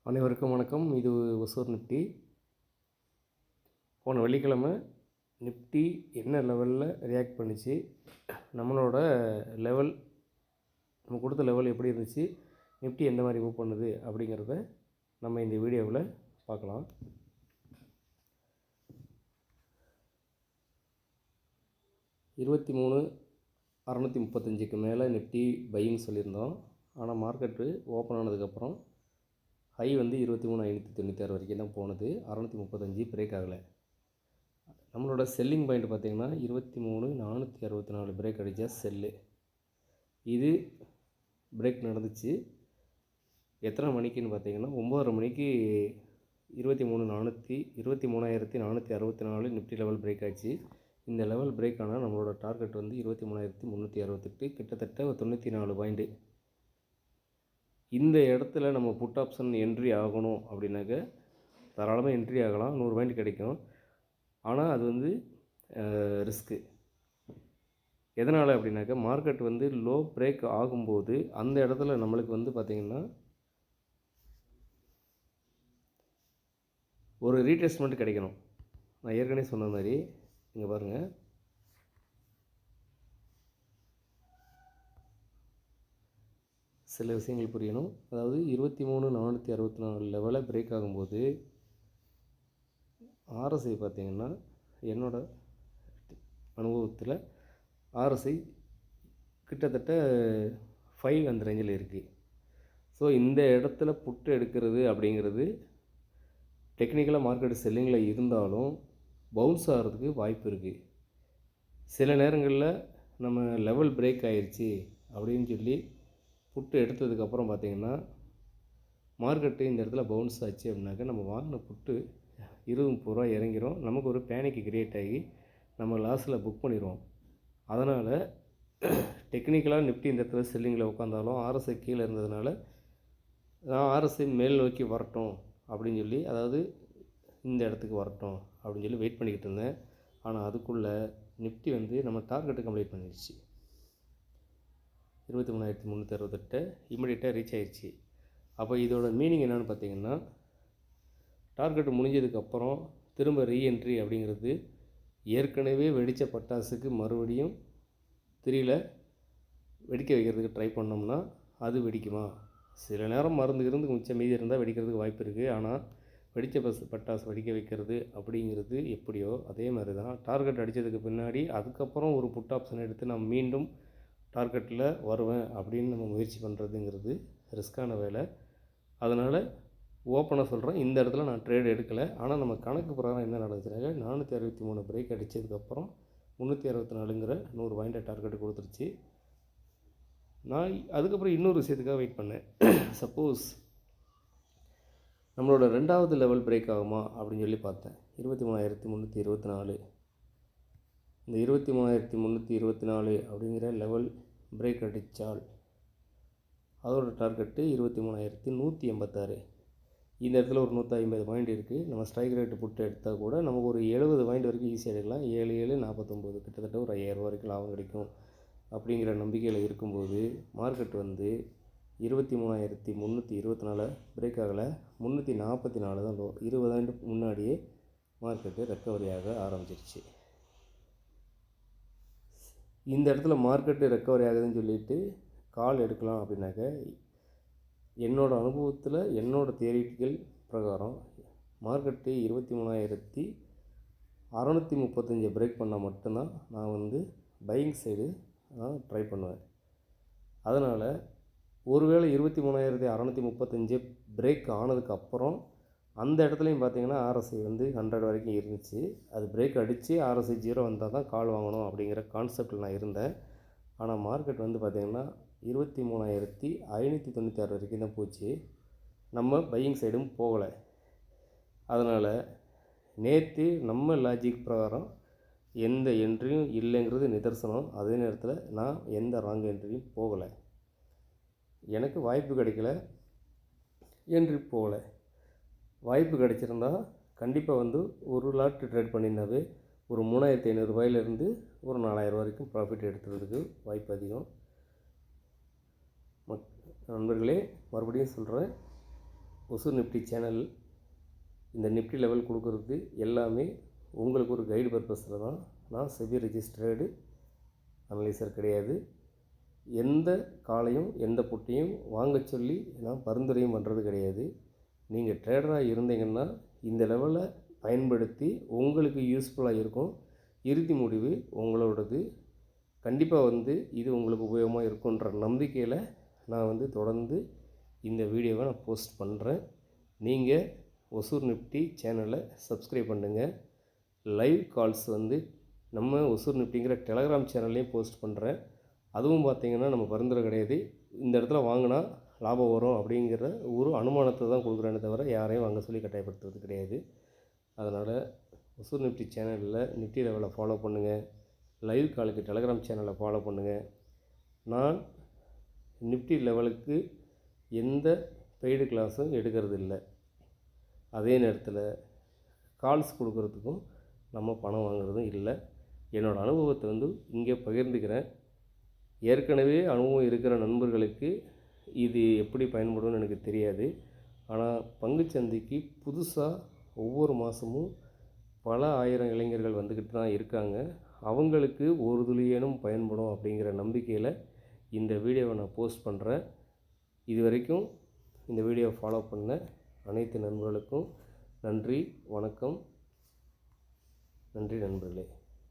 அனைவருக்கும் வணக்கம். இது ஒசூர் நிஃப்டி. போன வெள்ளிக்கிழமை நிஃப்டி என்ன லெவலில் ரியாக்ட் பண்ணிச்சு, நம்மளோட லெவல், நம்ம கொடுத்த லெவல் எப்படி இருந்துச்சு, நிஃப்டி எந்த மாதிரி மூவ் பண்ணுது அப்படிங்கிறத நம்ம இந்த வீடியோவில் பார்க்கலாம். $23,635க்கு மேலே நிஃப்டி பையின்னு சொல்லியிருந்தோம். ஆனால் மார்க்கெட்டு ஓப்பன் ஆனதுக்கப்புறம் ஹை வந்து 23,596 வரைக்கும் தான் போனது. 635 பிரேக் ஆகலை. நம்மளோட செல்லிங் பாயிண்ட் பார்த்திங்கன்னா 23,464 பிரேக் அடித்தா செல்லு. இது பிரேக் நடந்துச்சு. எத்தனை மணிக்குன்னு பார்த்தீங்கன்னா 9:30 மணிக்கு 23,464 நிஃப்டி லெவல் பிரேக் ஆச்சு. இந்த லெவல் பிரேக் ஆனால் நம்மளோட டார்கெட் வந்து 23,368, கிட்டத்தட்ட 94 பாயிண்ட்டு. இந்த இடத்துல நம்ம புட் ஆப்ஷன் என்ட்ரி ஆகணும் அப்படின்னாக்க தாராளமாக என்ட்ரி ஆகலாம், 100 பாயிண்ட் கிடைக்கும். ஆனால் அது வந்து ரிஸ்க்கு. எதனால் அப்படின்னாக்கா மார்க்கெட் வந்து லோ பிரேக் ஆகும்போது அந்த இடத்துல நம்மளுக்கு வந்து பார்த்திங்கன்னா ஒரு ரீட்ரேஸ்மெண்ட் கிடைக்கணும். நான் ஏற்கனவே சொன்ன மாதிரி இங்கே பாருங்கள், சில விஷயங்கள் புரியணும். அதாவது 23,464 லெவலில் பிரேக் ஆகும்போது ஆர்எஸ்ஐ பார்த்திங்கன்னா என்னோடய அனுபவத்தில் ஆர்எஸ்ஐ கிட்டத்தட்ட 5 அந்த ரேஞ்சில் இருக்குது. ஸோ இந்த இடத்துல புட்டு எடுக்கிறது அப்படிங்கிறது டெக்னிக்கலாக மார்க்கெட் செல்லிங்கில் இருந்தாலும் பவுன்ஸ் ஆகிறதுக்கு வாய்ப்பு இருக்குது. சில நேரங்களில் நம்ம லெவல் பிரேக் ஆயிடுச்சு அப்படின்னு சொல்லி புட்டு எடுத்ததுக்கப்புறம் பார்த்திங்கன்னா மார்க்கெட்டு இந்த இடத்துல பவுன்ஸ் ஆச்சு அப்படின்னாக்கா நம்ம வாங்கின புட்டு 20-30 ரூபா இறங்கிரும். நமக்கு ஒரு பேனிக் கிரியேட் ஆகி நம்ம லாஸில் புக் பண்ணிடுவோம். அதனால் டெக்னிக்கலாக நிஃப்டி இந்த இடத்துல செல்லிங்கில் உட்காந்தாலும் ஆர்எஸ்ஐ கீழே இருந்ததுனால நான் ஆர்எஸ்ஐ மேல் நோக்கி வரட்டும் அப்படின்னு சொல்லி, அதாவது இந்த இடத்துக்கு வரட்டும் அப்படின்னு சொல்லி வெயிட் பண்ணிக்கிட்டு இருந்தேன். ஆனால் அதுக்குள்ளே நிஃப்டி வந்து நம்ம டார்கெட்டை கம்ப்ளீட் பண்ணிடுச்சு. 23,368 இமிடியேட்டாக ரீச் ஆயிடுச்சு. அப்போ இதோட மீனிங் என்னென்னு பார்த்தீங்கன்னா, டார்கெட் முடிஞ்சதுக்கப்புறம் திரும்ப ரீஎன்ட்ரி அப்படிங்கிறது ஏற்கனவே வெடித்த பட்டாசுக்கு மறுபடியும் திரியில் வெடிக்க வைக்கிறதுக்கு ட்ரை பண்ணோம்னா அது வெடிக்குமா? சில நேரம் மருந்து மிச்சம் மீதி இருந்தால் வெடிக்கிறதுக்கு வாய்ப்பு இருக்குது. ஆனால் வெடித்த பட்டாசு வெடிக்க வைக்கிறது அப்படிங்கிறது எப்படியோ அதே மாதிரி தான் டார்கெட் அடித்ததுக்கு பின்னாடி அதுக்கப்புறம் ஒரு புட் ஆப்ஷன் எடுத்து நான் மீண்டும் டார்கெட்டில் வருவேன் அப்படின்னு நம்ம முயற்சி பண்ணுறதுங்கிறது ரிஸ்க்கான வேலை. அதனால் ஓப்பனாக சொல்கிறேன், இந்த இடத்துல நான் ட்ரேட் எடுக்கலை. ஆனால் நம்ம கணக்கு பிரகாரம் என்ன நடந்துச்சுனாக்க 463 பிரேக் அடித்ததுக்கப்புறம் 364ங்கிற 100 பாயிண்ட்டை டார்கெட்டு கொடுத்துருச்சு. நான் அதுக்கப்புறம் இன்னொரு விஷயத்துக்காக வெயிட் பண்ணேன். சப்போஸ் நம்மளோட ரெண்டாவது லெவல் பிரேக் ஆகுமா அப்படின்னு சொல்லி பார்த்தேன். 23,324. இந்த 23,324 அப்படிங்கிற லெவல் பிரேக் அடித்தால் அதோட டார்கெட்டு 23,186. இந்த இடத்துல ஒரு 150 பாயிண்ட் இருக்குது. நம்ம ஸ்ட்ரைக் ரேட்டு புட்டு எடுத்தால் கூட நமக்கு ஒரு 70 பாயிண்ட் வரைக்கும் ஈஸியாக எடுக்கலாம். 7,749 கிட்டத்தட்ட ஒரு 5,000 வரைக்கும் லாபம் கிடைக்கும் அப்படிங்கிற நம்பிக்கையில் இருக்கும்போது மார்க்கெட் வந்து 23,324 பிரேக் ஆகலை, 344 தான் லோ. 20 ஆண்டுக்கு முன்னாடியே மார்க்கெட்டு ரெக்கவரி ஆக ஆரம்பிச்சிருச்சு. இந்த இடத்துல மார்க்கெட்டு ரெக்கவரி ஆகுதுன்னு சொல்லிட்டு கால் எடுக்கலாம் அப்படின்னாக்க என்னோடய அனுபவத்தில் என்னோடய தியரிட்டிக்கல் பிரகாரம் மார்க்கெட்டு 23,635 பிரேக் பண்ணால் மட்டும்தான் நான் வந்து பையிங் சைடு நான் ட்ரை பண்ணுவேன். அதனால் ஒருவேளை 23,635 பிரேக் ஆனதுக்கப்புறம் அந்த இடத்துலையும் பார்த்திங்கன்னா ஆர்எஸ்ஐ வந்து 100 வரைக்கும் இருந்துச்சு. அது பிரேக் அடித்து ஆர்எஸ்ஐ 0 வந்தால் தான் கால் வாங்கணும் அப்படிங்கிற கான்செப்டில் நான் இருந்தேன். ஆனால் மார்க்கெட் வந்து பார்த்திங்கன்னா 23,596 வரைக்கும் தான் போச்சு. நம்ம பையிங் சைடும் போகலை. அதனால் நேற்று நம்ம லாஜிக் பிரகாரம் எந்த என்ட்ரியும் இல்லைங்கிறது நிதர்சனம். அதே நேரத்தில் நான் எந்த ராங் என்ட்ரியும் போகலை. எனக்கு வாய்ப்பு கிடைக்கல, என்ட்ரி போகலை. வாய்ப்பு கிடைச்சிருந்தா கண்டிப்பாக வந்து ஒரு லாட் ட்ரேட் பண்ணியிருந்தாவே ஒரு 3,500 ரூபாயிலேருந்து ஒரு 4,000 வரைக்கும் ப்ராஃபிட் எடுத்துகிறதுக்கு வாய்ப்பு அதிகம். நண்பர்களே, மறுபடியும் சொல்கிறேன், ஒசூர் நிஃப்டி சேனல் இந்த நிஃப்டி லெவல் கொடுக்குறதுக்கு எல்லாமே உங்களுக்கு ஒரு கைடு பர்பஸில் தான். நான் செபி ரெஜிஸ்டர்டு அனலைசர் கிடையாது. எந்த காலையும் எந்த புட்டையும் வாங்க சொல்லி நான் பரிந்துரையும் பண்ணுறது கிடையாது. நீங்கள் ட்ரேடராக இருந்தீங்கன்னா இந்த லெவலை பயன்படுத்தி உங்களுக்கு யூஸ்ஃபுல்லாக இருக்கும். இறுதி முடிவு உங்களோடது. கண்டிப்பாக இது உங்களுக்கு உபயோகமாக இருக்குன்ற நம்பிக்கையில் நான் தொடர்ந்து இந்த வீடியோவை நான் போஸ்ட் பண்ணுறேன். நீங்கள் ஒசூர் நிஃப்டி சேனலை சப்ஸ்கிரைப் பண்ணுங்கள். லைவ் கால்ஸ் நம்ம ஒசூர் நிஃப்டிங்கிற டெலகிராம் சேனல்லையும் போஸ்ட் பண்ணுறேன். அதுவும் பார்த்திங்கன்னா நம்ம பரிந்துரை கிடையாது. இந்த இடத்துல வாங்கினா லாபம் வரும் அப்படிங்கிற ஒரு அனுமானத்தை தான் கொடுக்குறேன்னு தவிர யாரையும் வாங்க சொல்லி கட்டாயப்படுத்துறது கிடையாது. அதனால் ஒசூர் நிஃப்டி சேனலில் நிஃப்டி லெவலை ஃபாலோ பண்ணுங்கள். லைவ் காலுக்கு டெலகிராம் சேனலை ஃபாலோ பண்ணுங்கள். நான் நிஃப்டி லெவலுக்கு எந்த பெய்டு கிளாஸும் எடுக்கிறது இல்லை. அதே நேரத்தில் கால்ஸ் கொடுக்குறதுக்கும் நம்ம பணம் வாங்குறதும் இல்லை. என்னோடய அனுபவத்தை இங்கே பகிர்ந்துக்கிறேன். ஏற்கனவே அனுபவம் இருக்கிற நண்பர்களுக்கு இது எப்படி பயன்படும்னு எனக்கு தெரியாது. ஆனால் பங்குச்சந்தைக்கு புதுசாக ஒவ்வொரு மாதமும் பல ஆயிரம் இளைஞர்கள் வந்துக்கிட்டு தான் இருக்காங்க. அவங்களுக்கு ஒரு துளியேனும் பயன்படும் அப்படிங்கிற நம்பிக்கையில் இந்த வீடியோவை நான் போஸ்ட் பண்ணுறேன். இது வரைக்கும் இந்த வீடியோவை ஃபாலோ பண்ண அனைத்து நண்பர்களுக்கும் நன்றி, வணக்கம். நன்றி நண்பர்களே.